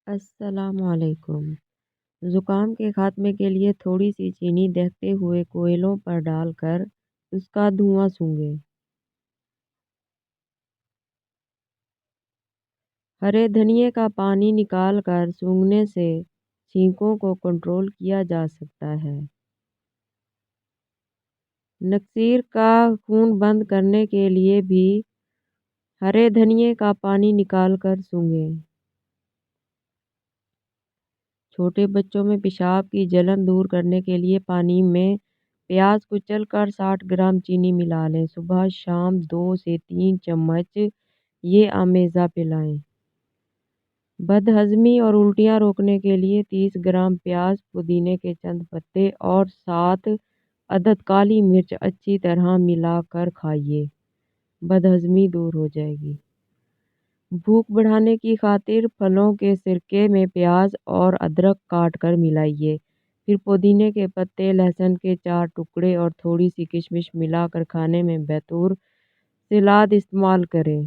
السلام علیکم۔ زکام کے خاتمے کے لیے تھوڑی سی چینی دہتے ہوئے کوئلوں پر ڈال کر اس کا دھواں سونگھیں۔ ہرے دھنیے کا پانی نکال کر سونگھنے سے چھینکوں کو کنٹرول کیا جا سکتا ہے۔ نکسیر کا خون بند کرنے کے لیے بھی ہرے دھنیے کا پانی نکال کر سونگھیں۔ چھوٹے بچوں میں پیشاب کی جلن دور کرنے کے لیے پانی میں پیاز کچل کر 60 گرام چینی ملا لیں۔ صبح شام 2 سے 3 چمچ یہ آمیزہ پلائیں۔ بد ہضمی اور الٹیاں روکنے کے لیے 30 گرام پیاز، پودینے کے چند پتے اور 7 عدد کالی مرچ اچھی طرح ملا کر کھائیے، بد ہضمی دور ہو جائے گی۔ بھوک بڑھانے کی خاطر پھلوں کے سرکے میں پیاز اور ادرک کاٹ کر ملائیے، پھر پودینے کے پتے، لہسن کے 4 ٹکڑے اور تھوڑی سی کشمش ملا کر کھانے میں بطور سلاد استعمال کریں۔